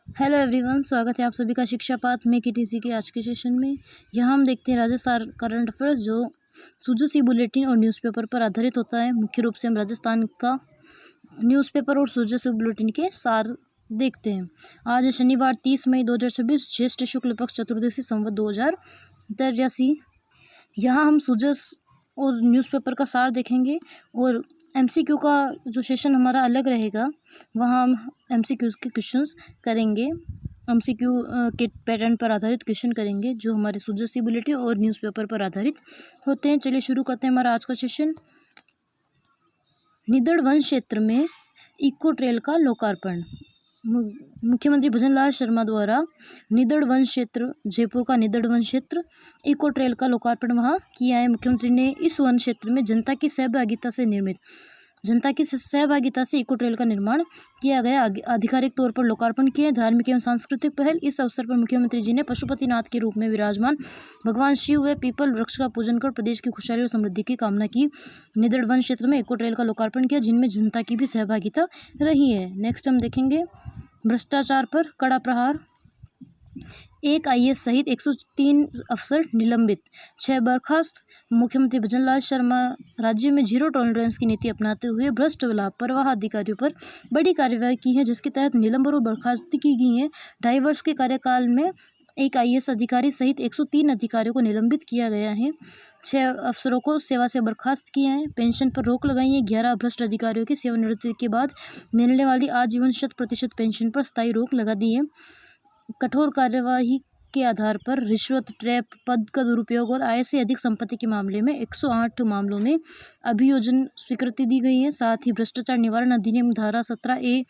Hello everyone, स्वागत है आप सभी का शिक्षा पाठ में केटीसी के आज के सेशन में। यहाँ हम देखते हैं राजस्थान करंट अफेयर्स जो सुजसी बुलेटिन और न्यूज़पेपर पर आधारित होता है। मुख्य रूप से हम राजस्थान का न्यूज़पेपर और सुजसी बुलेटिन के सार देखते हैं। आज है शनिवार 30 मई 2026, ज्येष्ठ शुक्ल पक्ष चतुर्दशी संवत 2083। यहाँ हम सुजस और न्यूज़पेपर का सार देखेंगे और एमसीक्यू का जो सेशन हमारा अलग रहेगा वहाँ हम एमसीक्यूज़ के क्वेश्चंस करेंगे। एमसीक्यू के पैटर्न पर आधारित क्वेश्चन करेंगे जो हमारे सुजसी बुलेटिन और न्यूज़पेपर पर आधारित होते हैं। चलिए शुरू करते हैं हमारा आज का सेशन। निदड़ वन क्षेत्र में इको ट्रेल का लोकार्पण। मुख्यमंत्री भजनलाल शर्मा द्वारा निदड़ वन क्षेत्र, जयपुर का निदड़ वन क्षेत्र, इको ट्रेल का लोकार्पण वहाँ किया है। मुख्यमंत्री ने इस वन क्षेत्र में जनता की सहभागिता से इको ट्रेल का निर्माण किया गया। आधिकारिक तौर पर लोकार्पण किए। धार्मिक एवं सांस्कृतिक पहल। इस अवसर पर मुख्यमंत्री जी ने पशुपतिनाथ के रूप में विराजमान भगवान शिव व पीपल वृक्ष का पूजन कर प्रदेश की खुशहाली और समृद्धि की कामना की। निदड़ वन क्षेत्र में इको ट्रेल का लोकार्पण किया जिनमें जनता की भी सहभागिता रही है। नेक्स्ट हम देखेंगे भ्रष्टाचार पर कड़ा प्रहार। एक आईएएस सहित 103 अफसर निलंबित, 6 बर्खास्त। मुख्यमंत्री भजनलाल शर्मा राज्य में जीरो टॉलरेंस की नीति अपनाते हुए भ्रष्ट व लापरवाह अधिकारियों पर बड़ी कार्रवाई की है, जिसके तहत निलंबन और बर्खास्तगी की गई है। 2.5 वर्ष के कार्यकाल में एक आईएएस अधिकारी सहित 103 अधिकारियों को निलंबित किया गया है। 6 अफसरों को सेवा से बर्खास्त किया है। पेंशन पर रोक लगाई है। 11 भ्रष्ट अधिकारियों की सेवानिवृत्ति के बाद मिलने वाली आजीवन 100% पेंशन पर स्थायी रोक लगा दी है। कठोर कार्यवाही के आधार पर रिश्वत, ट्रैप, पद का दुरुपयोग और आय से अधिक संपत्ति के मामले में 108 मामलों में अभियोजन स्वीकृति दी गई है। साथ ही भ्रष्टाचार निवारण अधिनियम धारा 17A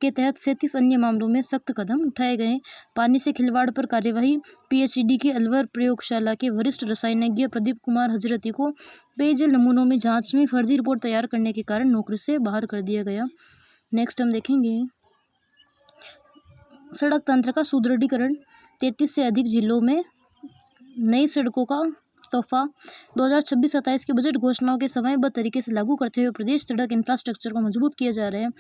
के तहत 37 अन्य मामलों में सख्त कदम उठाए गए। पानी से खिलवाड़ पर कार्यवाही। पीएचईडी के अलवर प्रयोगशाला के वरिष्ठ रसायनज्ञ प्रदीप कुमार हजरती को पेयजल नमूनों में जांच में फर्जी रिपोर्ट तैयार करने के कारण नौकरी से बाहर कर दिया गया। नेक्स्ट हम देखेंगे सड़क तंत्र का सुदृढ़ीकरण। 33 से अधिक जिलों में नई सड़कों का तोहफा। 2026-27 के बजट घोषणाओं के समयबद्ध तरीके से लागू करते हुए प्रदेश सड़क इंफ्रास्ट्रक्चर को मजबूत किया जा रहा है।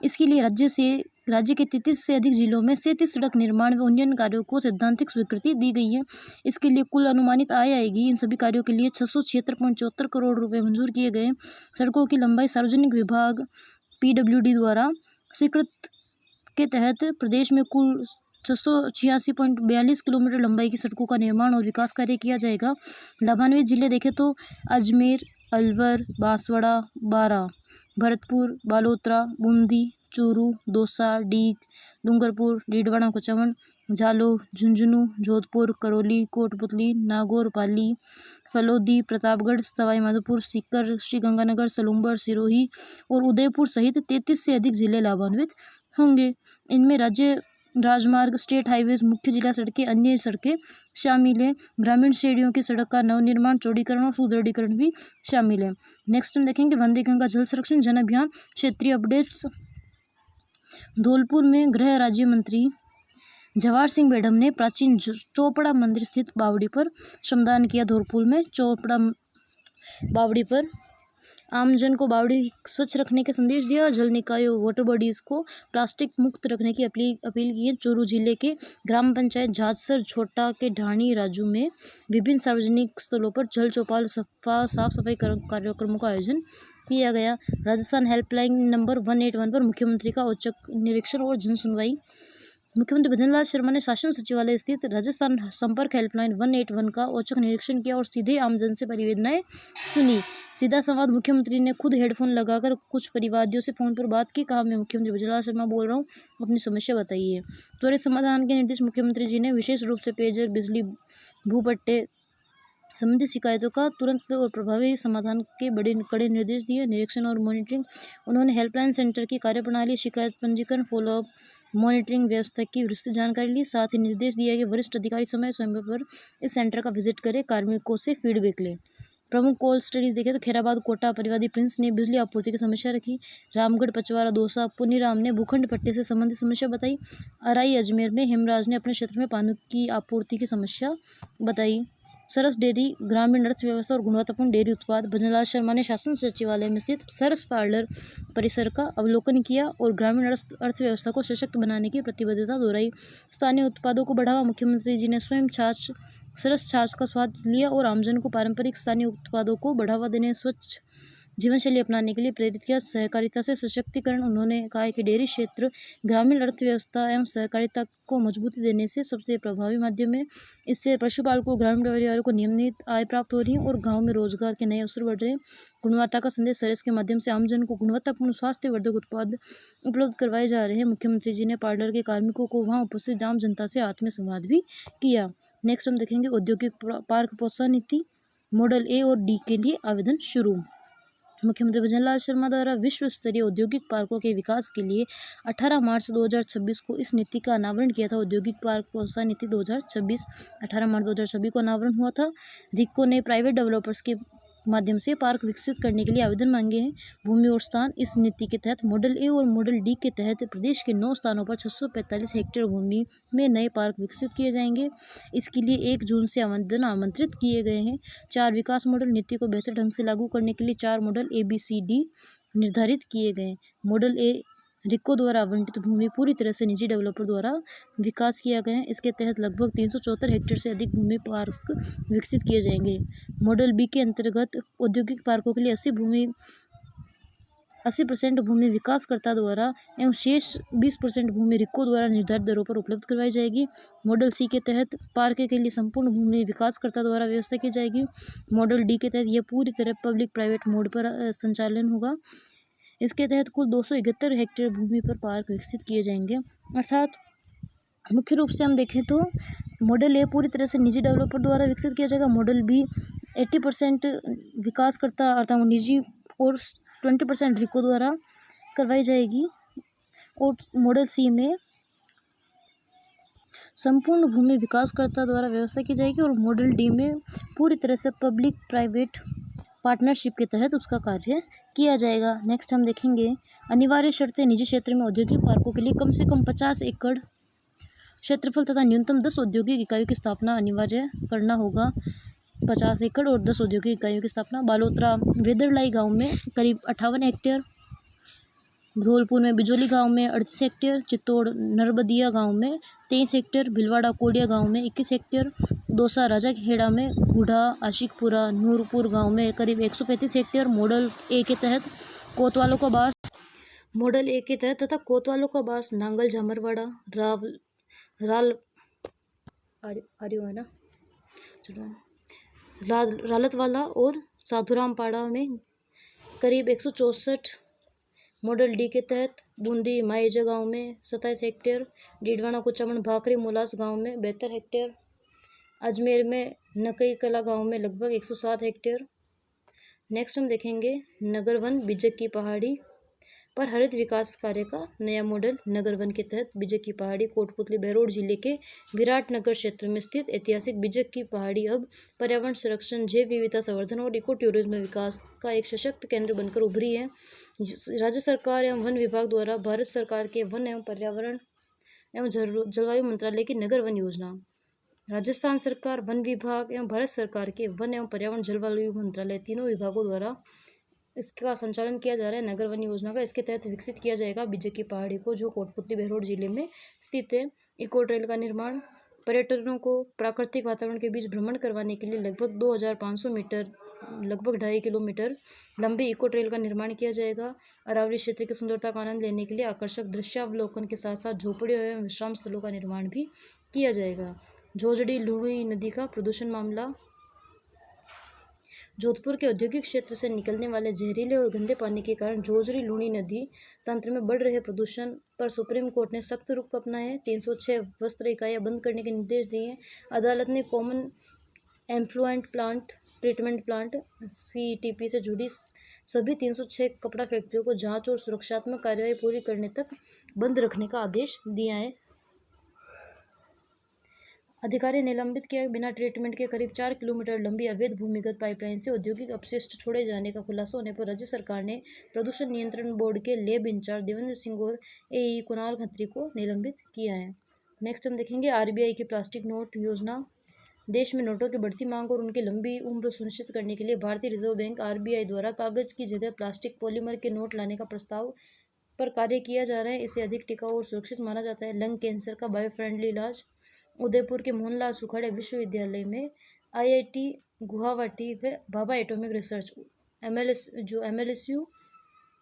इसके लिए राज्य के 33 से अधिक जिलों में 37 सड़क निर्माण व उन्नयन कार्यों को सैद्धांतिक स्वीकृति दी गई है। इसके लिए कुल अनुमानित आय आएगी। इन सभी कार्यों के लिए 676.74 करोड़ रुपये मंजूर किए गए। सड़कों की लंबाई सार्वजनिक विभाग PWD द्वारा स्वीकृत के तहत प्रदेश में कुल 686.42 किलोमीटर लंबाई की सड़कों का निर्माण और विकास कार्य किया जाएगा। लाभान्वित जिले देखें तो अजमेर, अलवर, बांसवाड़ा, बारां, भरतपुर, बालोतरा, बूंदी, चूरू, दौसा, डीग, डूंगरपुर, डीडवाना, कुचामन, जालोर, झुंझुनू, जोधपुर, करौली, कोटपुतली, नागौर, पाली, फलोदी, प्रतापगढ़, सवाई माधोपुर, सीकर, श्रीगंगानगर, सलूंबर, सिरोही और उदयपुर सहित 33 से अधिक जिले लाभान्वित होंगे। इनमें राज्य राजमार्ग, स्टेट हाईवेज, मुख्य जिला सड़कें, अन्य सड़कें शामिल हैं। ग्रामीण श्रेणियों की सड़क का नवनिर्माण, चौड़ीकरण और सुदृढ़ीकरण भी शामिल है। नेक्स्ट हम देखेंगे वंदे गंगा जल संरक्षण जन अभियान क्षेत्रीय अपडेट्स। धौलपुर में गृह राज्य मंत्री जवाहर सिंह बेढम ने प्राचीन चोपड़ा मंदिर स्थित बावड़ी पर श्रमदान किया। धौलपुर में चोपड़ा बावड़ी पर आमजन को बावड़ी स्वच्छ रखने के संदेश दिया। जल निकायों, वाटर बॉडीज़ को प्लास्टिक मुक्त रखने की अपील की है। चूरू जिले के ग्राम पंचायत झाजसर, छोटा के ढाणी, राजू में विभिन्न सार्वजनिक स्थलों पर जल चौपाल, साफ सफाई कार्यक्रमों का आयोजन किया गया। राजस्थान हेल्पलाइन नंबर 181 पर मुख्यमंत्री का औचक निरीक्षण और जन सुनवाई। मुख्यमंत्री भजनलाल शर्मा ने शासन सचिवालय स्थित राजस्थान संपर्क हेल्पलाइन 181 का औचक निरीक्षण किया और सीधे आमजन से परिवेदनाएं सुनी। सीधा संवाद। मुख्यमंत्री ने खुद हेडफोन लगाकर कुछ परिवादियों से फोन पर बात की। कहा, मैं मुख्यमंत्री भजनलाल शर्मा बोल रहा हूँ, अपनी समस्या बताइए। त्वरित समाधान के निर्देश मुख्यमंत्री जी ने विशेष रूप से पेयजल, बिजली, भूपट्टे संबंधित शिकायतों का तुरंत और प्रभावी समाधान के कड़े निर्देश दिए। निरीक्षण और मॉनिटरिंग। उन्होंने हेल्पलाइन सेंटर की कार्यप्रणाली, शिकायत पंजीकरण, फॉलोअप, मॉनिटरिंग व्यवस्था की विस्तृत जानकारी ली। साथ ही निर्देश दिया कि वरिष्ठ अधिकारी समय समय पर इस सेंटर का विजिट करें, कार्मिकों से फीडबैक लें। प्रमुख कॉल स्टडीज देखें तो खैराबाद, कोटा, परिवादी प्रिंस ने बिजली आपूर्ति की समस्या रखी। रामगढ़, पचवारा, दौसा, पुनीराम ने भूखंड पट्टे से संबंधित समस्या बताई। अराई, अजमेर में हेमराज ने अपने क्षेत्र में पानी की आपूर्ति की समस्या बताई। सरस डेयरी ग्रामीण अर्थव्यवस्था और गुणवत्तापूर्ण डेयरी उत्पाद। भजनलाल शर्मा ने शासन सचिवालय में स्थित सरस पार्लर परिसर का अवलोकन किया और ग्रामीण अर्थव्यवस्था को सशक्त बनाने की प्रतिबद्धता दोहराई। स्थानीय उत्पादों को बढ़ावा। मुख्यमंत्री जी ने स्वयं सरस छाछ का स्वाद लिया और आमजन को पारंपरिक स्थानीय उत्पादों को बढ़ावा देने, स्वच्छ जीवन शैली अपनाने के लिए प्रेरित किया। सहकारिता से सशक्तिकरण। उन्होंने कहा कि डेयरी क्षेत्र ग्रामीण अर्थव्यवस्था एवं सहकारिता को मजबूती देने से सबसे प्रभावी माध्यम है। इससे पशुपालकों, ग्रामीण परिवारों को नियमित आय प्राप्त हो रही है और गांव में रोजगार के नए अवसर बढ़ रहे हैं। गुणवत्ता का संदेश। सरस के माध्यम से आमजन को गुणवत्तापूर्ण स्वास्थ्यवर्धक उत्पाद उपलब्ध करवाए जा रहे हैं। मुख्यमंत्री जी ने पार्लर के कार्मिकों को वहां उपस्थित आम जनता से आत्मीय संवाद भी किया। नेक्स्ट हम देखेंगे औद्योगिक पार्क प्रोत्साहन नीति। मॉडल ए और डी के लिए आवेदन शुरू। मुख्यमंत्री भजनलाल शर्मा द्वारा विश्व स्तरीय औद्योगिक पार्कों के विकास के लिए 18 मार्च 2026 को इस नीति का अनावरण किया था। औद्योगिक पार्क प्रोत्साहन नीति 2026 18 मार्च 2026 को अनावरण हुआ था। रिको ने प्राइवेट डेवलपर्स के माध्यम से पार्क विकसित करने के लिए आवेदन मांगे हैं। भूमि और स्थान। इस नीति के तहत मॉडल ए और मॉडल डी के तहत प्रदेश के 9 स्थानों पर 645 हेक्टेयर भूमि में नए पार्क विकसित किए जाएंगे। इसके लिए 1 जून से आवेदन आमंत्रित किए गए हैं। 4 विकास मॉडल। नीति को बेहतर ढंग से लागू करने के लिए 4 मॉडल ABCD निर्धारित किए गए। मॉडल ए रिको द्वारा आवंटित भूमि पूरी तरह से निजी डेवलपर द्वारा विकास किया गया है। इसके तहत लगभग 374 हेक्टेयर से अधिक भूमि पार्क विकसित किए जाएंगे। मॉडल बी के अंतर्गत औद्योगिक पार्कों के लिए 80% भूमि विकासकर्ता द्वारा एवं शेष 20% भूमि रिको द्वारा निर्धारित दरों पर उपलब्ध करवाई जाएगी। मॉडल सी के तहत पार्क के लिए संपूर्ण भूमि विकासकर्ता द्वारा व्यवस्था की जाएगी। मॉडल डी के तहत यह पूरी तरह पब्लिक प्राइवेट मोड पर संचालन होगा। इसके तहत कुल 271 हेक्टेयर भूमि पर पार्क विकसित किए जाएंगे। अर्थात मुख्य रूप से हम देखें तो मॉडल ए पूरी तरह से निजी डेवलपर द्वारा विकसित किया जाएगा। मॉडल बी 80% विकासकर्ता अर्थात निजी और 20% रिको द्वारा करवाई जाएगी। और मॉडल सी में संपूर्ण भूमि विकासकर्ता द्वारा व्यवस्था की जाएगी और मॉडल डी में पूरी तरह से पब्लिक प्राइवेट पार्टनरशिप के तहत उसका कार्य किया जाएगा। नेक्स्ट हम देखेंगे अनिवार्य शर्तें। निजी क्षेत्र में औद्योगिक पार्कों के लिए कम से कम 50 एकड़ क्षेत्रफल तथा न्यूनतम 10 औद्योगिक इकाइयों की स्थापना अनिवार्य करना होगा। 50 एकड़ और 10 औद्योगिक इकाइयों की स्थापना। बालोतरा वेदरलाई गांव में करीब 58 हेक्टेयर, धौलपुर में बिजोली गांव में 38 हेक्टेयर, चित्तौड़ नरबदिया गांव में 23 हेक्टेयर, भिलवाड़ा कोडिया गांव में 21 हेक्टेयर, दौसा राजाखेड़ा में गुढ़ा आशिकपुरा नूरपुर गांव में करीब 135 हेक्टेयर। मॉडल ए के तहत कोतवालों का बास तथा कोतवालों का बास नांगल झामरवाड़ा रालतवाला और साधुरामपाड़ा में करीब 164। मॉडल डी के तहत बूंदी माएजा गांव में 27 हेक्टेयर, डीडवाना कुचामन भाकरी मोलास गांव में 72 हेक्टेयर, अजमेर में नकई कला गांव में लगभग 107 हेक्टेयर। नेक्स्ट हम देखेंगे नगर वन बिजक की पहाड़ी पर हरित विकास कार्य का नया मॉडल। नगर वन के तहत बिजक की पहाड़ी कोटपुतली बहरोड जिले के विराटनगर क्षेत्र में स्थित ऐतिहासिक बिजक की पहाड़ी अब पर्यावरण संरक्षण, जैव विविधता संवर्धन और इको टूरिज्म विकास का एक सशक्त केंद्र बनकर उभरी है। राज्य सरकार एवं वन विभाग द्वारा भारत सरकार के वन एवं पर्यावरण एवं जलवायु मंत्रालय की नगर वन योजना, राजस्थान सरकार वन विभाग एवं भारत सरकार के वन एवं पर्यावरण जलवायु मंत्रालय तीनों विभागों द्वारा इसका संचालन किया जा रहा है नगर वन योजना का। इसके तहत विकसित किया जाएगा बिजक की पहाड़ी को, जो कोटपुतली बहरोड जिले में स्थित है। इको ट्रेल का निर्माण। पर्यटकों को प्राकृतिक वातावरण के बीच भ्रमण करवाने के लिए लगभग 2500 मीटर, लगभग 2.5 किलोमीटर लंबी इको ट्रेल का निर्माण किया जाएगा। अरावली क्षेत्र की सुंदरता का आनंद लेने के लिए आकर्षक दृश्यावलोकन के साथ साथ झोपड़ियों एवं विश्राम स्थलों का निर्माण भी किया जाएगा। झोजड़ी लूणी नदी का प्रदूषण मामला। जोधपुर के औद्योगिक क्षेत्र से निकलने वाले जहरीले और गंदे पानी के कारण झोजरी लूणी नदी तंत्र में बढ़ रहे प्रदूषण पर सुप्रीम कोर्ट ने सख्त रुख अपनाया है। 306 वस्त्र इकाइयां बंद करने के निर्देश दिए हैं। अदालत ने common effluent plant treatment plant CETP से जुड़ी सभी 306 कपड़ा फैक्ट्रियों को जांच और सुरक्षात्मक कार्यवाही पूरी करने तक बंद रखने का आदेश दिया है। अधिकारी निलंबित किया। बिना ट्रीटमेंट के करीब 4 किलोमीटर लंबी अवैध भूमिगत पाइपलाइन से औद्योगिक अपशिष्ट छोड़े जाने का खुलासा होने पर राज्य सरकार ने प्रदूषण नियंत्रण बोर्ड के लैब इंचार्ज देवेंद्र सिंह और AE कुणाल खत्री को निलंबित किया है। नेक्स्ट हम देखेंगे RBI की प्लास्टिक नोट योजना। देश में नोटों की बढ़ती मांग और उनकी लंबी उम्र सुनिश्चित करने के लिए भारतीय रिजर्व बैंक आरबीआई द्वारा कागज की जगह प्लास्टिक पॉलीमर के नोट लाने का प्रस्ताव पर कार्य किया जा रहा है। इसे अधिक टिकाऊ और सुरक्षित माना जाता है। लंग कैंसर का बायो फ्रेंडली इलाज। उदयपुर के मोहनलाल सुखाड़िया विश्वविद्यालय में आईआईटी गुवाहाटी व भाभा एटॉमिक रिसर्च एमएलएसयू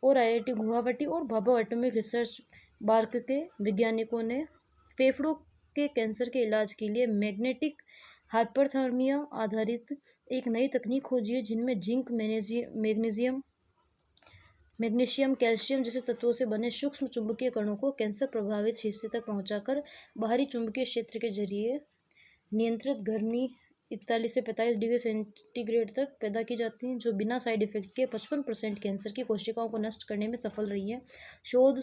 और आईआईटी गुवाहाटी और भाभा एटॉमिक रिसर्च पार्क के वैज्ञानिकों ने फेफड़ों के कैंसर के इलाज के लिए मैग्नेटिक हाइपरथर्मिया आधारित एक नई तकनीक खोजी है, जिनमें जिंक, मैग्नीशियम, कैल्शियम जैसे तत्वों से बने सूक्ष्म चुंबकीय कणों को कैंसर प्रभावित हिस्से तक पहुंचाकर बाहरी चुंबकीय क्षेत्र के जरिए नियंत्रित गर्मी 41 से 45 डिग्री सेंटीग्रेड तक पैदा की जाती हैं, जो बिना साइड इफेक्ट के 55% कैंसर की कोशिकाओं को नष्ट करने में सफल रही है। शोध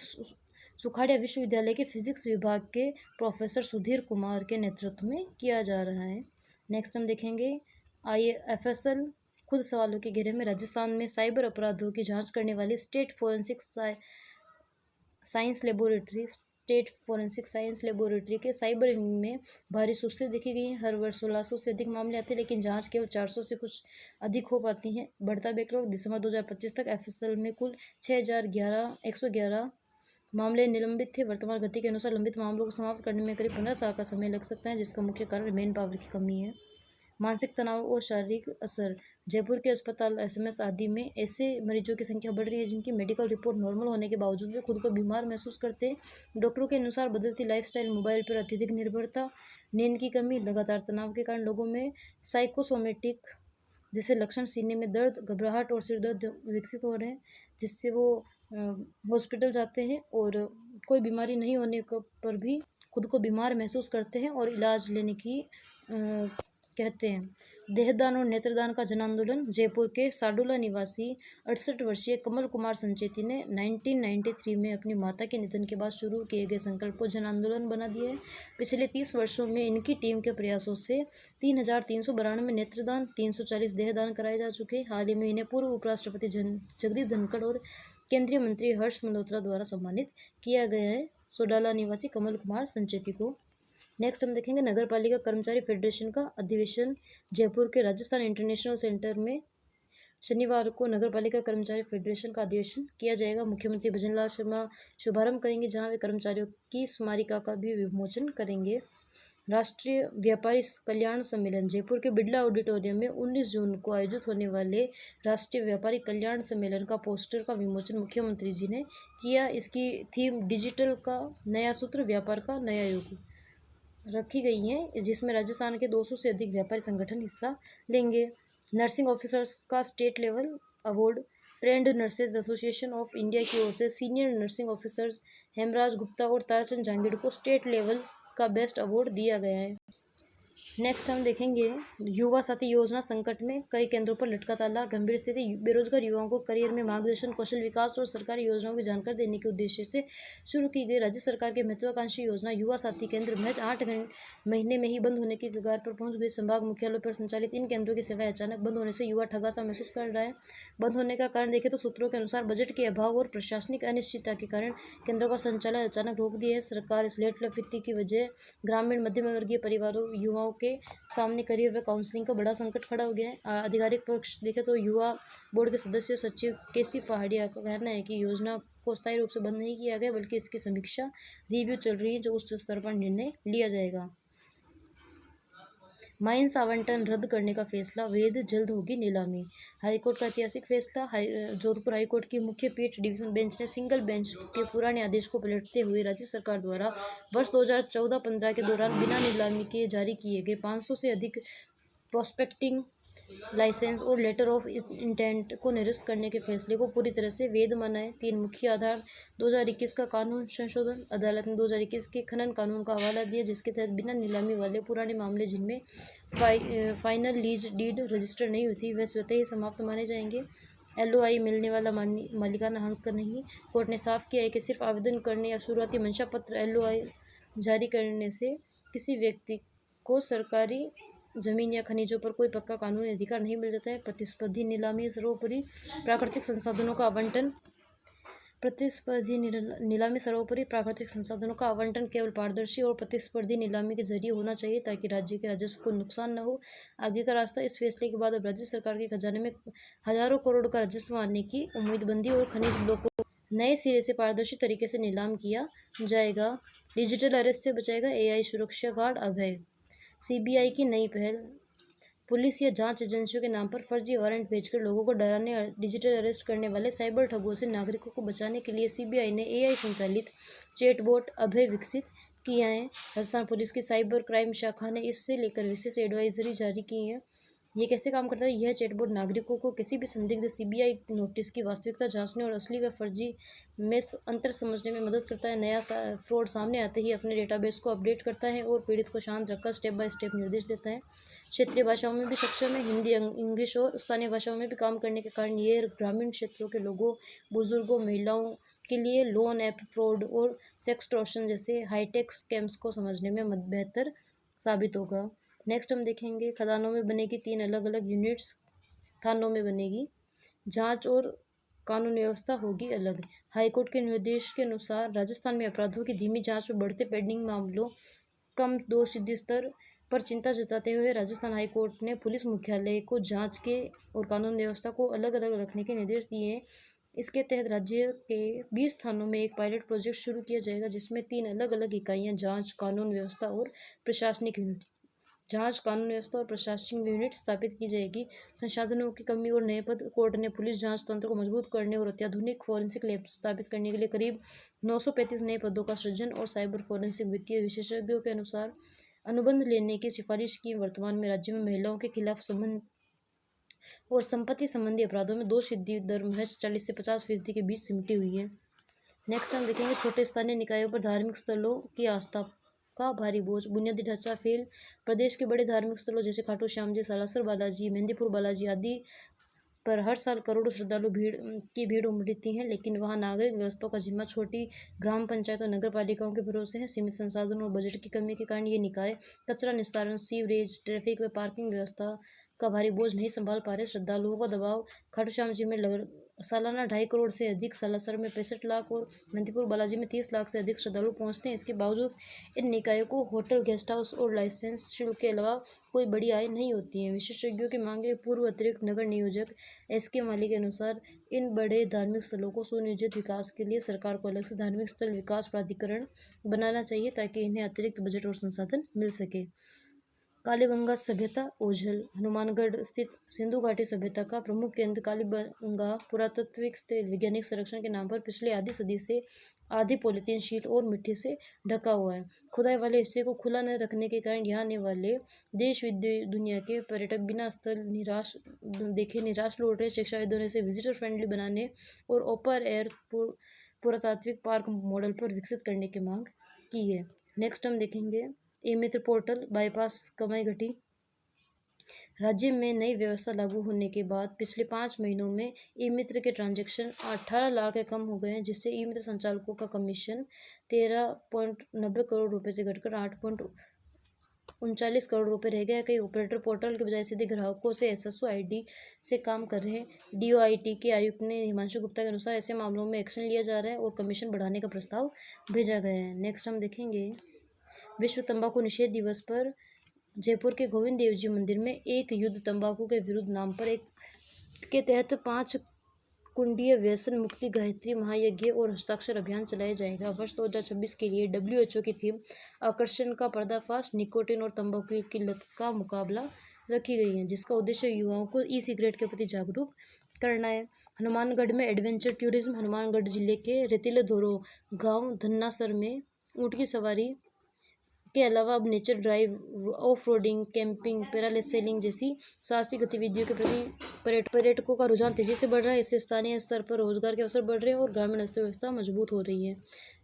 सुखाड़िया विश्वविद्यालय के फिजिक्स विभाग के प्रोफेसर सुधीर कुमार के नेतृत्व में किया जा रहा है। नेक्स्ट हम देखेंगे IFSL खुद सवालों के घेरे में। राजस्थान में साइबर अपराधों की जांच करने वाली स्टेट फोरेंसिक साइंस लेबोरेटरी के साइबर विंग में भारी सुस्ती देखी गई है। हर वर्ष 1600 से अधिक मामले आते हैं, लेकिन जांच केवल 400 से कुछ अधिक हो पाती हैं। बढ़ता बैकलॉग। दिसंबर 2025 तक FSL में कुल 6111 मामले निलंबित थे। वर्तमान गति के अनुसार लंबित मामलों को समाप्त करने में करीब 15 साल का समय लग सकता है, जिसका मुख्य कारण मैन पावर की कमी है। मानसिक तनाव और शारीरिक असर। जयपुर के अस्पताल, SMS आदि में ऐसे मरीजों की संख्या बढ़ रही है जिनकी मेडिकल रिपोर्ट नॉर्मल होने के बावजूद वे खुद को बीमार महसूस करते हैं। डॉक्टरों के अनुसार बदलती लाइफस्टाइल, मोबाइल पर अत्यधिक निर्भरता, नींद की कमी, लगातार तनाव के कारण लोगों में साइकोसोमेटिक जैसे लक्षण, सीने में दर्द, घबराहट और सिर दर्द विकसित हो रहे हैं, जिससे वो हॉस्पिटल जाते हैं और कोई बीमारी नहीं होने पर भी खुद को बीमार महसूस करते हैं और इलाज लेने की कहते हैं। देहदान और नेत्रदान का जन आंदोलन। जयपुर के साडुला निवासी 68 वर्षीय कमल कुमार संचेती ने 1993 में अपनी माता के निधन के बाद शुरू किए गए संकल्प को जन आंदोलन बना दिया है। पिछले 30 वर्षों में इनकी टीम के प्रयासों से 3392 नेत्रदान, 340 देहदान कराए जा चुके हैं। हाल ही में इन्हें पूर्व उपराष्ट्रपति जगदीप धनखड़ और केंद्रीय मंत्री हर्ष मल्होत्रा द्वारा सम्मानित किया गया है। सोडाला निवासी कमल कुमार संचेती को। नेक्स्ट हम देखेंगे नगर पालिका कर्मचारी फेडरेशन का अधिवेशन। जयपुर के राजस्थान इंटरनेशनल सेंटर में शनिवार को नगर पालिका कर्मचारी फेडरेशन का अधिवेशन किया जाएगा। मुख्यमंत्री भजनलाल शर्मा शुभारंभ करेंगे, जहां वे कर्मचारियों की स्मारिका का भी विमोचन करेंगे। राष्ट्रीय व्यापारी कल्याण सम्मेलन। जयपुर के बिड़ला ऑडिटोरियम में 19 जून को आयोजित होने वाले राष्ट्रीय व्यापारी कल्याण सम्मेलन का पोस्टर का विमोचन मुख्यमंत्री जी ने किया। इसकी थीम डिजिटल का नया सूत्र, व्यापार का नया युग रखी गई है, जिसमें राजस्थान के 200 से अधिक व्यापारी संगठन हिस्सा लेंगे। नर्सिंग ऑफिसर्स का state level award trend nurses association of India की ओर से senior nursing officers Hemraj Gupta और ताराचंद जहांगीर को स्टेट लेवल का बेस्ट अवार्ड दिया गया है। नेक्स्ट हम देखेंगे युवा साथी योजना संकट में, कई केंद्रों पर लटका ताला, गंभीर स्थिति। बेरोजगार युवाओं को करियर में मार्गदर्शन, कौशल विकास और सरकारी योजनाओं की जानकारी देने के उद्देश्य से शुरू की गई राज्य सरकार की महत्वाकांक्षी योजना युवा साथी केंद्र महज 8 महीने में ही बंद होने की कगार पर पहुंच गई। संभाग मुख्यालयों पर संचालित इन केंद्रों की सेवाएं अचानक बंद होने से युवा ठगा सा महसूस कर रहा है। बंद होने का कारण देखें तो सूत्रों के अनुसार बजट के अभाव और प्रशासनिक अनिश्चितता के कारण केंद्रों का संचालन अचानक रोक दिया है। सरकार इस लेट वित्त की वजह ग्रामीण मध्यम वर्गीय परिवारों युवाओं के सामने करियर व काउंसलिंग का बड़ा संकट खड़ा हो गया है। आधिकारिक पक्ष देखें तो युवा बोर्ड के सदस्य सचिव केसी पहाड़िया का कहना है कि योजना को स्थायी रूप से बंद नहीं किया गया, बल्कि इसकी समीक्षा रिव्यू चल रही है, जो उच्च स्तर पर निर्णय लिया जाएगा। माइंस आवंटन रद्द करने का फैसला, वैध, जल्द होगी नीलामी। हाईकोर्ट का ऐतिहासिक फैसला। जोधपुर हाईकोर्ट की मुख्य पीठ डिवीजन बेंच ने सिंगल बेंच के पुराने आदेश को पलटते हुए राज्य सरकार द्वारा वर्ष 2014-15 के दौरान बिना नीलामी के जारी किए गए 500 से अधिक प्रोस्पेक्टिंग लाइसेंस और लेटर ऑफ इंटेंट को निरस्त करने के फैसले को पूरी तरह से वैध माना है। 3 मुख्य आधार 2021 का कानून संशोधन। अदालत ने 2021 के खनन कानून का हवाला दिया, जिसके तहत बिना नीलामी वाले पुराने मामले जिनमें फाइनल लीज डीड रजिस्टर नहीं होती, वह स्वतः ही समाप्त माने जाएंगे। LOI मिलने वाला मालिकाना हक नहीं। कोर्ट ने साफ किया है कि सिर्फ आवेदन करने या शुरुआती मंशा पत्र LOI जारी करने से किसी व्यक्ति को सरकारी जमीन या खनिजों पर कोई पक्का कानूनी अधिकार नहीं मिल जाता है। प्रतिस्पर्धी नीलामी, सर्वोपरि प्राकृतिक संसाधनों का आवंटन। प्रतिस्पर्धी नीलामी सर्वोपरि प्राकृतिक संसाधनों का आवंटन केवल पारदर्शी और प्रतिस्पर्धी नीलामी के जरिए होना चाहिए ताकि राज्य के राजस्व को नुकसान न हो। आगे का रास्ता। इस फैसले के बाद अब राज्य सरकार के खजाने में हजारों करोड़ का राजस्व आने की उम्मीदबंदी और खनिज ब्लॉक को नए सिरे से पारदर्शी तरीके से नीलाम किया जाएगा। डिजिटल अरेस्ट से बचाएगा AI सुरक्षा गार्ड अभय। CBI की नई पहल। पुलिस या जांच एजेंसियों के नाम पर फर्जी वारंट भेजकर लोगों को डराने डिजिटल अरेस्ट करने वाले साइबर ठगों से नागरिकों को बचाने के लिए CBI ने AI संचालित चैटबॉट अभय विकसित किया है। राजस्थान पुलिस की साइबर क्राइम शाखा ने इससे लेकर विशेष एडवाइजरी जारी की है। ये कैसे काम करता है? यह चैटबॉट नागरिकों को किसी भी संदिग्ध CBI नोटिस की वास्तविकता जांचने और असली व फर्जी में अंतर समझने में मदद करता है। नया फ्रॉड सामने आते ही अपने डेटाबेस को अपडेट करता है और पीड़ित को शांत रखकर स्टेप बाय स्टेप निर्देश देता है। क्षेत्रीय भाषाओं में भी सक्षम है। हिंदी, इंग्लिश और स्थानीय भाषाओं में भी काम करने के कारण ये ग्रामीण क्षेत्रों के लोगों, बुजुर्गों, महिलाओं के लिए लोन ऐप फ्रॉड और सेक्सटॉर्शन जैसे हाईटेक स्कैम्स को समझने में बेहतर साबित होगा। नेक्स्ट हम देखेंगे खदानों में बनेगी 3 अलग अलग यूनिट्स। थानों में बनेगी। जांच और कानून व्यवस्था होगी अलग। हाईकोर्ट के निर्देश के अनुसार राजस्थान में अपराधों की धीमी जांच और बढ़ते पेंडिंग मामलों, कम दोष सिद्धि स्तर पर चिंता जताते हुए राजस्थान हाईकोर्ट ने पुलिस मुख्यालय को जांच के और कानून व्यवस्था को अलग अलग रखने के निर्देश दिए हैं। इसके तहत राज्य के 20 थानों में एक पायलट प्रोजेक्ट शुरू किया जाएगा जिसमें 3 अलग अलग इकाइयां जांच, कानून व्यवस्था और प्रशासनिक यूनिट स्थापित की जाएगी। संसाधनों की कमी और नए पद। कोर्ट ने पुलिस जांच तंत्र को मजबूत करने और अत्याधुनिक फोरेंसिक लैब स्थापित करने के लिए करीब 935 नए पदों का सृजन और साइबर फोरेंसिक वित्तीय विशेषज्ञों के अनुसार अनुबंध लेने की सिफारिश की। वर्तमान में राज्य में महिलाओं के खिलाफ संबंध और संपत्ति संबंधी अपराधों में दोष सिद्धि दर महज 40 से 50% के बीच सिमटी हुई है। नेक्स्ट हम देखेंगे छोटे स्थानीय निकायों पर धार्मिक स्थलों की आस्था का भारी बोझ। बुनियादी ढांचा फेल। प्रदेश के बड़े धार्मिक स्थलों जैसे खाटू श्याम जी, सालासर बालाजी, मेहंदीपुर बालाजी आदि पर हर साल करोड़ों श्रद्धालु भीड़ उमड़ती हैं, लेकिन वहां नागरिक व्यवस्था का जिम्मा छोटी ग्राम पंचायत और नगर पालिकाओं के भरोसे है। सीमित संसाधनों और बजट की कमी के कारण ये निकाय कचरा निस्तारण, सीवरेज, ट्रैफिक व पार्किंग व्यवस्था का भारी बोझ नहीं संभाल पा रहे। श्रद्धालुओं का दबाव। खाटू श्याम जी में सालाना 2.5 करोड़ से अधिक, सालासर में 65 लाख और मेहंदीपुर बालाजी में 30 लाख से अधिक श्रद्धालु पहुंचते हैं। इसके बावजूद इन निकायों को होटल, गेस्ट हाउस और लाइसेंस शुल्क के अलावा कोई बड़ी आय नहीं होती है। विशेषज्ञों की मांगे। पूर्व अतिरिक्त नगर नियोजक SK माली के अनुसार इन बड़े धार्मिक स्थलों को सुनियोजित विकास के लिए सरकार को अलग से धार्मिक स्थल विकास प्राधिकरण बनाना चाहिए ताकि इन्हें अतिरिक्त बजट और संसाधन मिल सके। कालीबंगा सभ्यता ओझल। हनुमानगढ़ स्थित सिंधु घाटी सभ्यता का प्रमुख केंद्र कालीबंगा पुरातात्विक वैज्ञानिक संरक्षण के नाम पर पिछले आधी सदी से आधी पॉलीथीन शीट और मिट्टी से ढका हुआ है। खुदाई वाले हिस्से को खुला न रखने के कारण यहाँ आने वाले देश दुनिया के पर्यटक बिना स्थल निराश लौट रहे। शिक्षाविदों ने इसे विजिटर फ्रेंडली बनाने और ओपन एयर पुरातात्विक पार्क मॉडल पर विकसित करने की मांग की है। नेक्स्ट हम देखेंगे ई-मित्र पोर्टल बाईपास कमाई घटी। राज्य में नई व्यवस्था लागू होने के बाद पिछले 5 महीनों में ई-मित्र के ट्रांजैक्शन 18 लाख के कम हो गए हैं, जिससे ई-मित्र संचालकों का कमीशन 13.90 करोड़ रुपए से घटकर 8.39 करोड़ रुपए रह गया। कई ऑपरेटर पोर्टल के बजाय सीधे ग्राहकों से SSO ID से काम कर रहे हैं। DOIT के आयुक्त ने हिमांशु गुप्ता के अनुसार ऐसे मामलों में एक्शन लिया जा रहा है और कमीशन बढ़ाने का प्रस्ताव भेजा गया है। नेक्स्ट हम देखेंगे विश्व तंबाकू निषेध दिवस पर जयपुर के गोविंद देव जी मंदिर में एक युद्ध तंबाकू के विरुद्ध नाम पर के तहत 5 कुंडीय व्यसन मुक्ति गायत्री महायज्ञ और हस्ताक्षर अभियान चलाया जाएगा। वर्ष 2026 के लिए WHO की थीम आकर्षण का पर्दाफाश, निकोटिन और तंबाकू की लत का मुकाबला रखी गई है, जिसका उद्देश्य युवाओं को ई-सिगरेट के प्रति जागरूक करना है। हनुमानगढ़ में एडवेंचर टूरिज्म। हनुमानगढ़ जिले के रेतीले धोरो गाँव धन्नासर में ऊँट की सवारी के अलावा अब nature drive, off roading, camping, parasailing जैसी साहसिक गतिविधियों के प्रति पर्यटकों का रुझान तेजी से बढ़ रहा है। इससे स्थानीय स्तर पर रोजगार के अवसर बढ़ रहे हैं और ग्रामीण अर्थव्यवस्था मजबूत हो रही है।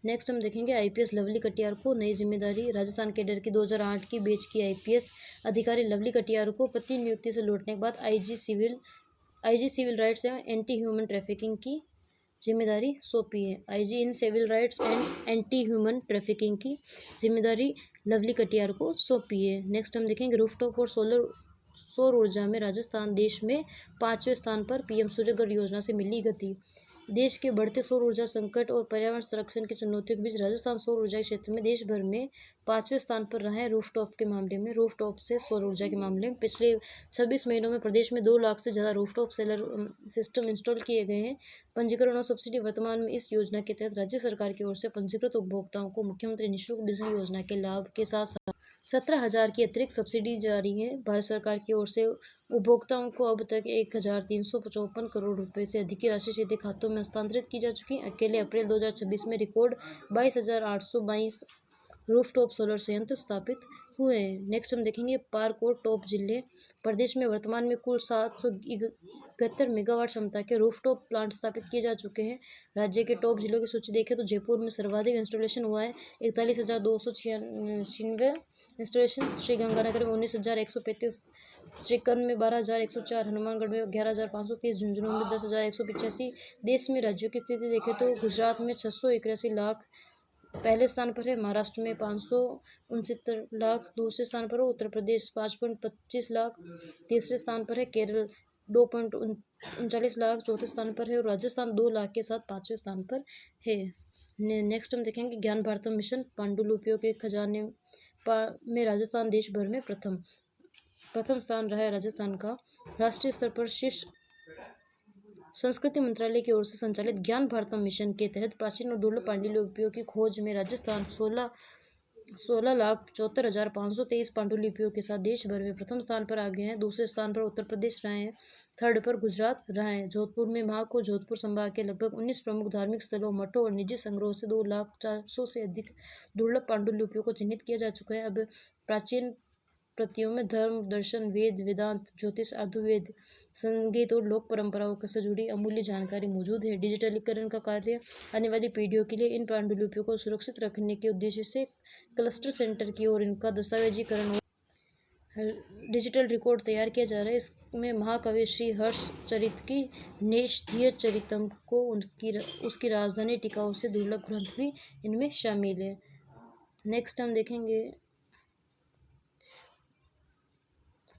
नेक्स्ट हम देखेंगे IPS लवली कटियार को नई जिम्मेदारी। राजस्थान कैडर की 2008 की बैच की IPS अधिकारी लवली कटियार को प्रतिनियुक्ति से लौटने के बाद IG सिविल राइट्स एवं एंटी ह्यूमन ट्रैफिकिंग की जिम्मेदारी सौंपी है। IG in civil rights and anti human trafficking की जिम्मेदारी लवली कटियार को सौंपी है। नेक्स्ट हम देखेंगे रूफटॉप और सौर ऊर्जा में राजस्थान देश में 5वें स्थान पर PM सूर्यघर योजना से मिली गति। देश के बढ़ते सौर ऊर्जा संकट और पर्यावरण संरक्षण की चुनौतियों के बीच राजस्थान सौर ऊर्जा क्षेत्र में देश भर में 5वें स्थान पर रहा है। रूफटॉप के मामले में, रूफटॉप से सौर ऊर्जा के मामले में पिछले 26 महीनों में प्रदेश में 2 लाख से ज़्यादा रूफटॉप सोलर सिस्टम इंस्टॉल किए गए हैं। पंजीकरण और सब्सिडी वर्तमान में इस योजना के तहत राज्य सरकार की ओर से पंजीकृत उपभोक्ताओं को मुख्यमंत्री निःशुल्क बिजली योजना के लाभ के साथ साथ 17,000 की अतिरिक्त सब्सिडी जारी है। भारत सरकार की ओर से उपभोक्ताओं को अब तक 1,354 करोड़ रुपए से अधिक की राशि सीधे खातों में हस्तांतरित की जा चुकी है। अकेले अप्रैल 2026 में रिकॉर्ड 22,822 रूफटॉप सोलर संयंत्र स्थापित हुए हैं। नेक्स्ट हम देखेंगे पार्क और टॉप जिले। प्रदेश में वर्तमान में कुल 771 मेगावाट क्षमता के रूफटॉप प्लांट स्थापित किए जा चुके हैं। राज्य के टॉप जिलों की सूची देखें तो जयपुर में सर्वाधिक इंस्टॉलेशन हुआ है, 41,296 इंस्टॉलेशन। श्रीगंगानगर में 19,135, सीकर में 12,104, हनुमानगढ़ में 11,530, झुंझुनू में 10,185। देश में राज्यों की स्थिति देखें तो गुजरात में 681 लाख पहले स्थान पर है, महाराष्ट्र में 569 लाख दूसरे स्थान पर है, उत्तर प्रदेश 5.25 लाख तीसरे स्थान पर है, केरल 2.39 लाख चौथे स्थान पर है और राजस्थान 2 लाख के साथ 5वें स्थान पर है। नेक्स्ट हम देखेंगे ज्ञान भारतम मिशन। पांडुलिपियों के खजाने में राजस्थान देश भर में प्रथम स्थान रहा है। राजस्थान का राष्ट्रीय स्तर पर शीर्ष संस्कृति मंत्रालय की ओर से संचालित ज्ञान भारतम मिशन के तहत प्राचीन और दुर्लभ पांडुलिपियों की खोज में राजस्थान 16,74,523 पांडुलिपियों के साथ देश भर में प्रथम स्थान पर आ गए हैं। दूसरे स्थान पर उत्तर प्रदेश रहे हैं, थर्ड पर गुजरात रहा है। जोधपुर में माह को जोधपुर संभाग के लगभग 19 प्रमुख धार्मिक स्थलों, मठों और निजी संग्रहों से 2,04,000 से अधिक दुर्लभ पांडुलिपियों को चिन्हित किया जा चुका है। अब प्राचीन प्रतियों में धर्म, दर्शन, वेद, वेदांत, ज्योतिष, आयुर्वेद, संगीत और लोक परंपराओं से जुड़ी अमूल्य जानकारी मौजूद है। डिजिटलीकरण का कार्य आने वाली पीढ़ियों के लिए इन पांडुलिपियों को सुरक्षित रखने के उद्देश्य से क्लस्टर सेंटर की ओर इनका दस्तावेजीकरण और डिजिटल रिकॉर्ड तैयार किया जा रहा है। इसमें महाकवि श्री हर्षचरित की नेषधीय चरितम को उसकी राजधानी टिकाऊ से दुर्लभ ग्रंथ भी इनमें शामिल है। नेक्स्ट हम देखेंगे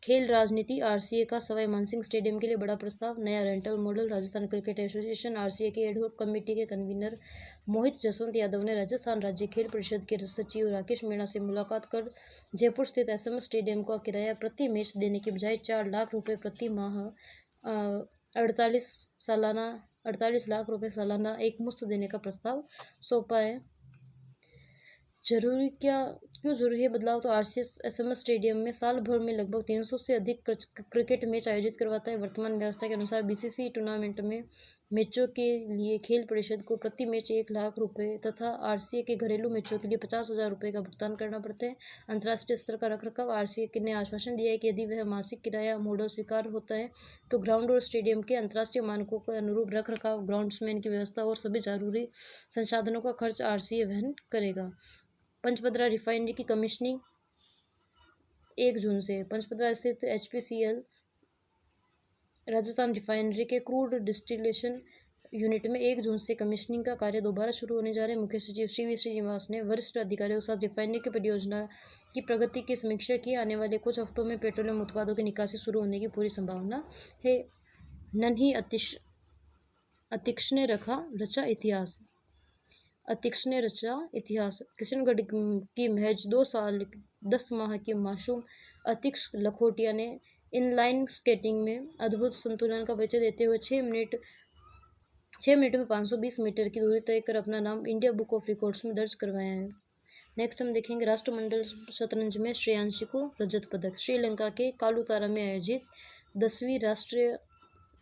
खेल राजनीति। आरसीए का सवाई मानसिंह स्टेडियम के लिए बड़ा प्रस्ताव, नया rental model. Rajasthan cricket association RCA के एडहॉक कमेटी के कन्वीनर मोहित जसवंत यादव ने राजस्थान राज्य खेल परिषद के सचिव राकेश मीणा से मुलाकात कर जयपुर स्थित एसएमएस स्टेडियम का किराया प्रति मैच देने के बजाय 4 लाख रुपये प्रति माह 48 लाख रुपये सालाना एकमुश्त देने का प्रस्ताव सौंपा है। क्यों जरूरी है बदलाव? तो आरसीएस एसएमएस स्टेडियम में साल भर में लगभग 300 से अधिक क्रिकेट मैच आयोजित करवाता है। वर्तमान व्यवस्था के अनुसार बीसीसीआई टूर्नामेंट में मैचों के लिए खेल परिषद को प्रति मैच 1 लाख रुपये तथा आरसीए के घरेलू मैचों के लिए 50,000 रुपये का भुगतान करना पड़ता है। अंतर्राष्ट्रीय स्तर का रखरखाव। आरसीए ने आश्वासन दिया है कि यदि वह मासिक किराया मॉडल स्वीकार होता है तो ग्राउंड और स्टेडियम के अंतर्राष्ट्रीय मानकों के अनुरूप रखरखाव, ग्राउंड्समैन की व्यवस्था और सभी जरूरी संसाधनों का खर्च आरसीए वहन करेगा। पंचपदरा रिफाइनरी की कमीशनिंग 1 जून से। पंचपदरा स्थित एचपीसीएल राजस्थान रिफाइनरी के क्रूड डिस्टिलेशन यूनिट में 1 जून से कमीशनिंग का कार्य दोबारा शुरू होने जा रहे हैं। मुख्य सचिव सी वी श्रीनिवास ने वरिष्ठ अधिकारियों के साथ रिफाइनरी की परियोजना की प्रगति की समीक्षा की। आने वाले कुछ हफ्तों में पेट्रोलियम उत्पादों की निकासी शुरू होने की पूरी संभावना है। नन्ही अतिक्ष ने रचा इतिहास। अतिक्ष ने रचा इतिहास। किशनगढ़ की महज 2 साल 10 माह की मासूम अतिक्ष लखोटिया ने इनलाइन स्केटिंग में अद्भुत संतुलन का परिचय देते हुए 6 मिनट में 520 मीटर की दूरी तय कर अपना नाम इंडिया बुक ऑफ रिकॉर्ड्स में दर्ज करवाया है। नेक्स्ट हम देखेंगे राष्ट्रमंडल शतरंज में श्रेयांशी को रजत पदक। श्रीलंका के कालुतारा में आयोजित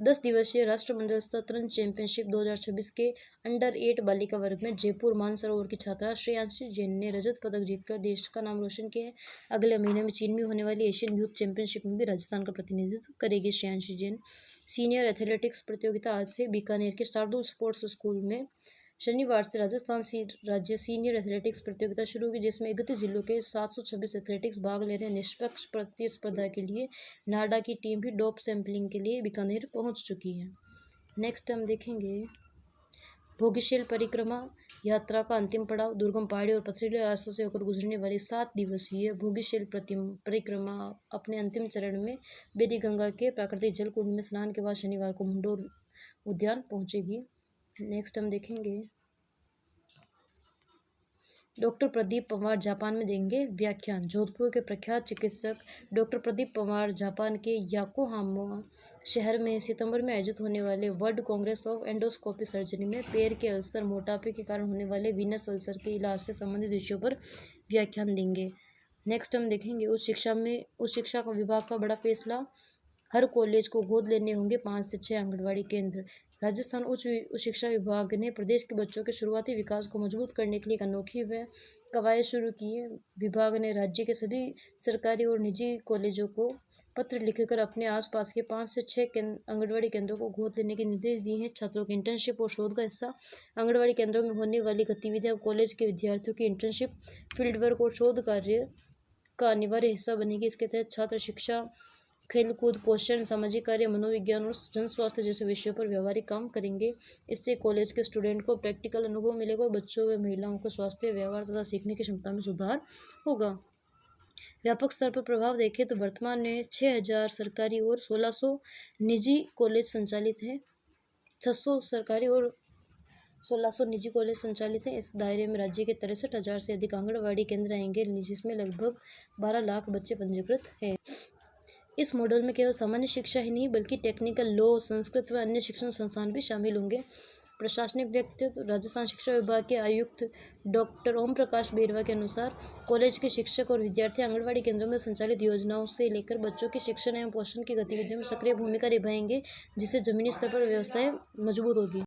10 दिवसीय राष्ट्रमंडल शतरंज चैंपियनशिप 2026 के अंडर 8 बालिका वर्ग में जयपुर मानसरोवर की छात्रा श्रेयांशी जैन ने रजत पदक जीतकर देश का नाम रोशन किया है। अगले महीने में चीन में होने वाली एशियन यूथ चैंपियनशिप में भी राजस्थान का प्रतिनिधित्व करेगी श्रेयांशी जैन। सीनियर एथलेटिक्स प्रतियोगिता आज से बीकानेर के शार्दुल स्पोर्ट्स स्कूल में शनिवार से राजस्थान राज्य सीनियर एथलेटिक्स प्रतियोगिता शुरू होगी, जिसमें 31 जिलों के 726 एथलेटिक्स भाग ले रहे हैं। निष्पक्ष प्रतिस्पर्धा के लिए नाडा की टीम भी डोप सैंपलिंग के लिए बीकानेर पहुंच चुकी है। नेक्स्ट हम देखेंगे भोगिशेल परिक्रमा यात्रा का अंतिम पड़ाव। दुर्गम पहाड़ी और पथरीले रास्तों से होकर गुजरने वाली 7 दिवसीय भोगिशेल परिक्रमा अपने अंतिम चरण में बेदी गंगा के प्राकृतिक जल कुंड में स्नान के बाद शनिवार को मंडोर उद्यान पहुंचेगी। नेक्स्ट हम देखेंगे डॉक्टर प्रदीप पंवार जापान में देंगे व्याख्यान। जोधपुर के प्रख्यात चिकित्सक डॉक्टर प्रदीप पंवार जापान के याकोहामा शहर में सितंबर में आयोजित होने वाले world Congress of endoscopy surgery में पैर के अल्सर, मोटापे के कारण होने वाले वीनस अल्सर के इलाज से संबंधित विषयों पर व्याख्यान देंगे। नेक्स्ट हम देखेंगे उच्च शिक्षा का विभाग का बड़ा फैसला। हर कॉलेज को गोद लेने होंगे 5 से 6 आंगनबाड़ी केंद्र। राजस्थान उच्च शिक्षा विभाग ने प्रदेश के बच्चों के शुरुआती विकास को मजबूत करने के लिए एक अनोखी कवायद शुरू की है। विभाग ने राज्य के सभी सरकारी और निजी कॉलेजों को पत्र लिखकर अपने आसपास के 5 से 6 आंगनबाड़ी केंद्रों को गोद लेने के निर्देश दिए हैं। छात्रों की इंटर्नशिप और शोध का हिस्सा आंगनबाड़ी केंद्रों में होने वाली गतिविधियां कॉलेज के विद्यार्थियों की इंटर्नशिप, फील्ड वर्क और शोध कार्य का अनिवार्य हिस्सा बनेगी। इसके तहत छात्र शिक्षा, खेलकूद, पोषण, सामाजिक कार्य, मनोविज्ञान और जन स्वास्थ्य जैसे विषयों पर व्यावहारिक काम करेंगे। इससे कॉलेज के स्टूडेंट को प्रैक्टिकल अनुभव मिलेगा और बच्चों व महिलाओं को स्वास्थ्य, व्यवहार तथा सीखने की क्षमता में सुधार होगा। व्यापक स्तर पर प्रभाव देखें तो वर्तमान में 6000 सरकारी और 1600 निजी कॉलेज संचालित है। 600 सरकारी और 1600 निजी कॉलेज संचालित हैं। इस दायरे में राज्य के 63,000 से अधिक आंगनबाड़ी केंद्र आएंगे, जिसमें लगभग 12 लाख बच्चे पंजीकृत हैं। इस मॉडल में केवल सामान्य शिक्षा ही नहीं बल्कि टेक्निकल, लॉ, संस्कृत व अन्य शिक्षण संस्थान भी शामिल होंगे। प्रशासनिक व्यक्तित्व राजस्थान शिक्षा विभाग के आयुक्त डॉक्टर ओम प्रकाश बेरवा के अनुसार कॉलेज के शिक्षक और विद्यार्थी आंगनबाड़ी केंद्रों में संचालित योजनाओं से लेकर बच्चों के शिक्षण एवं पोषण की गतिविधियों में सक्रिय भूमिका निभाएंगे, जिससे जमीनी स्तर पर व्यवस्थाएं मजबूत होगी।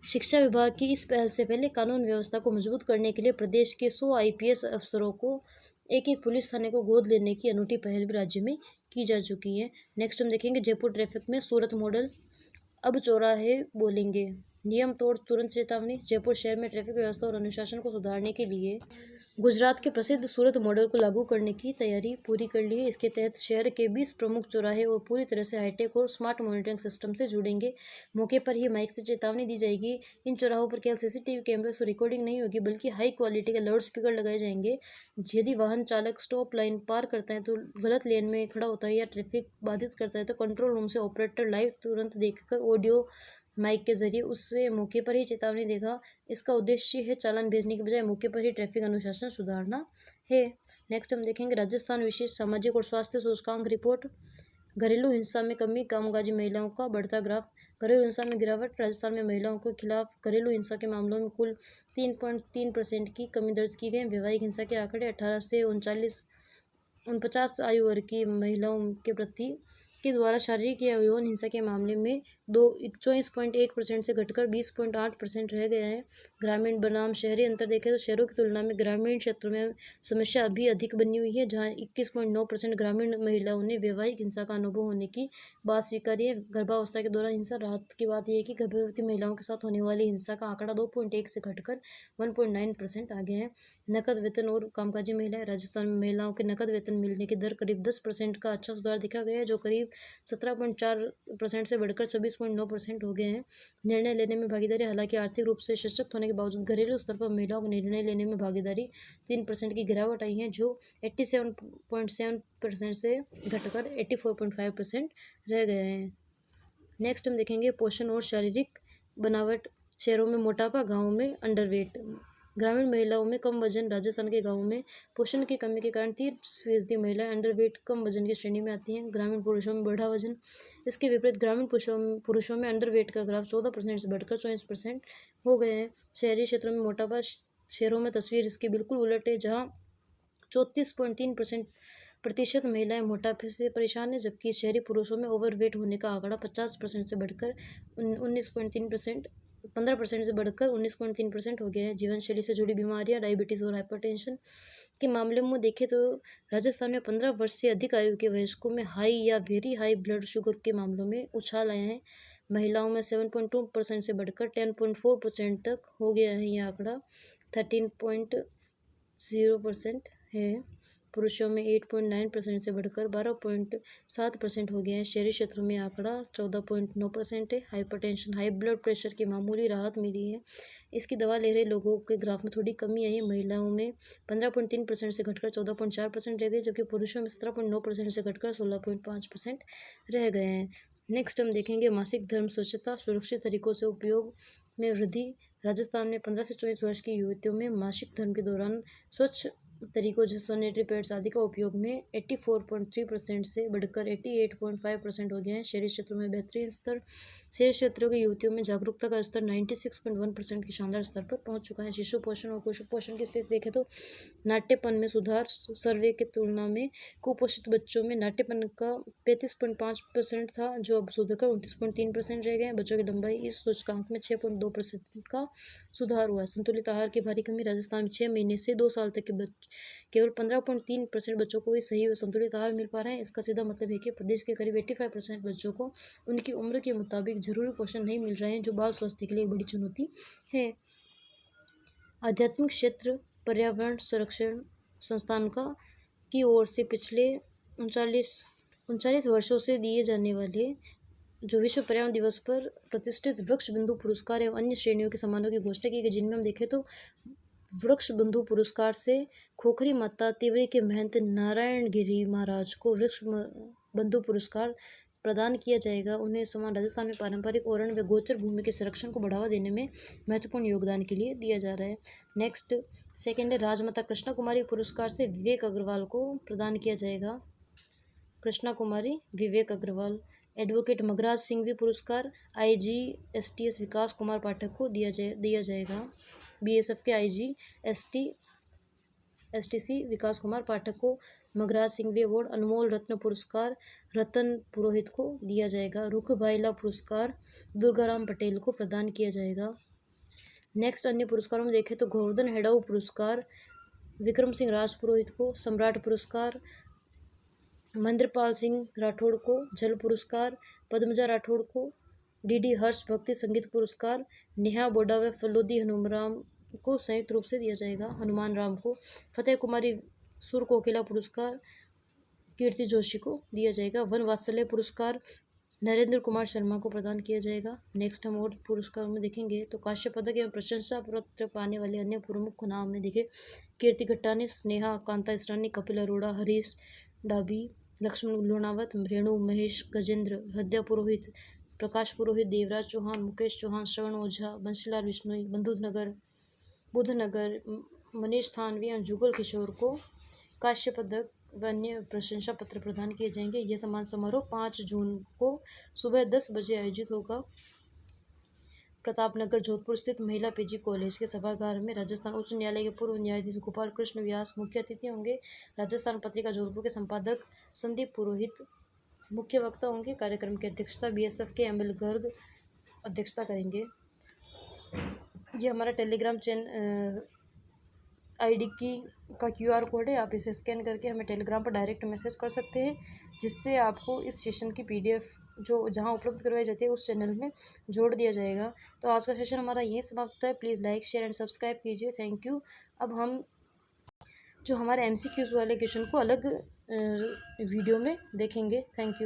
शिक्षा विभाग की इस पहल से पहले कानून व्यवस्था को मजबूत करने के लिए प्रदेश के 100 IPS अफसरों को एक पुलिस थाने को गोद लेने की अनूठी पहल भी राज्य में की जा चुकी है। नेक्स्ट हम देखेंगे जयपुर ट्रैफिक में सूरत मॉडल। अब चौराहे बोलेंगे, नियम तोड़ तुरंत चेतावनी। जयपुर शहर में ट्रैफिक व्यवस्था और अनुशासन को सुधारने के लिए गुजरात के प्रसिद्ध सूरत मॉडल को लागू करने की तैयारी पूरी कर ली है। इसके तहत शहर के 20 प्रमुख चौराहे और पूरी तरह से हाईटेक और स्मार्ट मॉनिटरिंग सिस्टम से जुड़ेंगे। मौके पर ही माइक से चेतावनी दी जाएगी। इन चौराहों पर केवल CCTV कैमरे से रिकॉर्डिंग नहीं होगी बल्कि हाई क्वालिटी के लाउड स्पीकर लगाए जाएंगे। यदि वाहन चालक स्टॉप लाइन पार करता है तो गलत लेन में खड़ा होता है या ट्रैफिक बाधित करता है तो कंट्रोल रूम से ऑपरेटर लाइव तुरंत देखकर ऑडियो माइक के जरिए उससे मौके पर ही चेतावनी देगा। इसका उद्देश्य है चालान भेजने के बजाय मौके पर ही ट्रैफिक अनुशासन सुधारना है। नेक्स्ट हम देखेंगे राजस्थान विशेष सामाजिक और स्वास्थ्य सूचकांक रिपोर्ट। घरेलू हिंसा में कमी, कामकाजी महिलाओं का बढ़ता ग्राफ। घरेलू हिंसा में गिरावट। राजस्थान में महिलाओं के खिलाफ घरेलू हिंसा के मामलों में कुल 3.3% की कमी दर्ज की गई। वैवाहिक हिंसा के आंकड़े 18 से 49 आयु वर्ग की महिलाओं के प्रति के द्वारा शारीरिक या यौन हिंसा के मामले में 24.1% से घटकर 20.8% रह गया है। ग्रामीण बनाम शहरी अंतर देखें तो शहरों की तुलना में ग्रामीण क्षेत्रों में समस्या अभी अधिक बनी हुई है, जहां 21.9% ग्रामीण महिलाओं ने वैवाहिक हिंसा का अनुभव होने की बात स्वीकारी है। गर्भावस्था के दौरान हिंसा। राहत की बात यह है कि गर्भवती महिलाओं के साथ होने वाली हिंसा का आंकड़ा 2.1 से घटकर 1.9% आ गया है। नकद वेतन और कामकाजी महिलाएं। राजस्थान में महिलाओं के नकद वेतन मिलने की दर करीब 10% का अच्छा सुधार देखा गया है, जो करीब 17.4% से बढ़कर 26.9% हो गए हैं। निर्णय लेने में भागीदारी। हालांकि आर्थिक रूप से सशक्त होने के बावजूद घरेलू स्तर पर महिलाओं को निर्णय लेने में भागीदारी 3% की गिरावट आई है, जो 87.7% से घटकर 84.5% रह गए हैं। नेक्स्ट हम देखेंगे पोषण और शारीरिक बनावट। शहरों में मोटापा, गाँवों में अंडरवेट। ग्रामीण महिलाओं में कम वजन। राजस्थान के गांवों में पोषण की कमी के कारण 30% महिलाएं अंडरवेट, कम वजन की श्रेणी में आती हैं। ग्रामीण पुरुषों में बढ़ा वजन। इसके विपरीत ग्रामीण पुरुषों में अंडरवेट का ग्राफ 14% से बढ़कर 24% हो गए हैं। शहरी क्षेत्रों में मोटापा। शहरों में तस्वीर इसकी बिल्कुल उलट है, जहाँ 34.3% महिलाएं मोटापे से परेशान है, जबकि शहरी पुरुषों में ओवरवेट होने का आंकड़ा 50% से बढ़कर 15% से बढ़कर 19.3% हो गया है। जीवन शैली से जुड़ी बीमारियां। डायबिटीज़ और हाइपरटेंशन के मामले में देखें तो राजस्थान में 15 वर्ष से अधिक आयु के वयस्कों में हाई या वेरी हाई ब्लड शुगर के मामलों में उछाल आया है। महिलाओं में 7.2% से बढ़कर 10.4% तक हो गया है। यह आंकड़ा 13.0% है। पुरुषों में 8.9% से बढ़कर 12.7% हो गया है। शहरी क्षेत्रों में आंकड़ा 14.9% है। हाइपरटेंशन, हाई ब्लड प्रेशर की मामूली राहत मिली है। इसकी दवा ले रहे लोगों के ग्राफ में थोड़ी कमी आई है। महिलाओं में 15.3% से घटकर 14.4% रह गई, जबकि पुरुषों में 17.9% से घटकर 16.5% रह गए हैं। नेक्स्ट हम देखेंगे मासिक धर्म स्वच्छता सुरक्षित तरीकों से उपयोग में वृद्धि। राजस्थान में 15 से 24 वर्ष की युवतियों में मासिक धर्म के दौरान स्वच्छ तरीकों जैसे सैनिटरी पैड्स आदि का उपयोग में 84.3% से बढ़कर 88.5% हो गया है। शहरी क्षेत्रों में बेहतरीन स्तर। शहरी क्षेत्रों की युवतियों में जागरूकता का स्तर 96.1% के शानदार स्तर पर पहुंच चुका है। शिशु पोषण और कुपोषण की स्थिति देखें तो नाट्यपन में सुधार। सर्वे की तुलना में कुपोषित बच्चों में नाट्यपन का 35.5% था, जो अब सुधरकर 29.3% रह गए हैं। बच्चों की लंबाई इस सूचकांक में 6.2% का सुधार हुआ है। संतुलित आहार की भारी कमी। राजस्थान में 6 महीने से 2 साल तक के केवल 15.3% बच्चों को ही सही व संतुलित आहार मिल पा रहा है। इसका सीधा मतलब है कि प्रदेश के करीब 85% बच्चों को उनकी उम्र के मुताबिक जरूरी पोषण नहीं मिल रहे हैं, जो बाल स्वास्थ्य के लिए एक बड़ी चुनौती है। आध्यात्मिक क्षेत्र। पर्यावरण संरक्षण संस्थान की ओर से पिछले 39 वर्षों से दिए जाने वाले जो विश्व पर्यावरण दिवस पर प्रतिष्ठित वृक्ष बंधु पुरस्कार एवं अन्य श्रेणियों के सम्मानों की घोषणा की गई, जिनमें हम देखें तो वृक्ष बंधु पुरस्कार से खोखरी माता तिवरी के महंत नारायण गिरी महाराज को वृक्ष बंधु पुरस्कार प्रदान किया जाएगा। उन्हें सम्मान राजस्थान में पारंपरिक ओरण व गोचर भूमि के संरक्षण को बढ़ावा देने में महत्वपूर्ण योगदान के लिए दिया जा रहा है। नेक्स्ट सेकेंड है राजमाता कृष्णा कुमारी पुरस्कार से विवेक अग्रवाल को प्रदान किया जाएगा। कृष्णा कुमारी विवेक अग्रवाल। एडवोकेट मगराज सिंघवी पुरस्कार IGSTS विकास कुमार पाठक को दिया जाएगा। BSF के IGSTC विकास कुमार पाठक को मगराज सिंघवी अवार्ड। अनमोल रत्न पुरस्कार रतन पुरोहित को दिया जाएगा। रुख भाईला पुरस्कार दुर्गाराम पटेल को प्रदान किया जाएगा। नेक्स्ट अन्य पुरस्कारों में देखें तो गोवर्धन हेडाऊ पुरस्कार विक्रम सिंह राजपुरोहित को। सम्राट पुरस्कार महेंद्रपाल सिंह राठौड़ को। जल पुरस्कार पद्मजा राठौड़ को। DD हर्ष भक्ति संगीत पुरस्कार नेहा बोडा व फलोदी हनुमान को संयुक्त रूप से दिया जाएगा। हनुमान राम को। फतेह कुमारी सुर कोकिला पुरस्कार कीर्ति जोशी को दिया जाएगा। वन वात्सल्य पुरस्कार नरेंद्र कुमार शर्मा को प्रदान किया जाएगा। नेक्स्ट हम और पुरस्कार में देखेंगे तो काश्य पदक एवं प्रशंसा पत्र पाने वाले अन्य प्रमुख नाम में देखें कीर्ति घट्टानी, स्नेहा कांता इसरानी, कपिल अरोड़ा, हरीश डाबी, लक्ष्मण लोनावत, रेणु महेश, गजेंद्र, हृदय पुरोहित, प्रकाश पुरोहित, देवराज चौहान, मुकेश चौहान, श्रवण ओझा, बंशीलाल बिश्नोई, बुधनगर, मनीष थानवी और जुगल किशोर को काश्य पदक व अन्य प्रशंसा पत्र प्रदान किए जाएंगे। यह सम्मान समारोह 5 जून को सुबह 10 बजे आयोजित होगा। प्रतापनगर जोधपुर स्थित महिला PG कॉलेज के सभागार में राजस्थान उच्च न्यायालय के पूर्व न्यायाधीश गोपाल कृष्ण व्यास मुख्य अतिथि होंगे। राजस्थान पत्रिका जोधपुर के संपादक संदीप पुरोहित मुख्य वक्ता होंगे। कार्यक्रम की अध्यक्षता BSF के ML गर्ग अध्यक्षता करेंगे। ये हमारा टेलीग्राम चैनल ID का QR कोड है, आप इसे स्कैन करके हमें टेलीग्राम पर डायरेक्ट मैसेज कर सकते हैं, जिससे आपको इस सेशन की PDF जो जहां उपलब्ध करवाई जाती है उस चैनल में जोड़ दिया जाएगा। तो आज का सेशन हमारा यहीं समाप्त होता है। Please like share and subscribe कीजिए। Thank you. अब हम जो हमारे MCQs वाले क्वेश्चन को अलग वीडियो में देखेंगे। Thank you.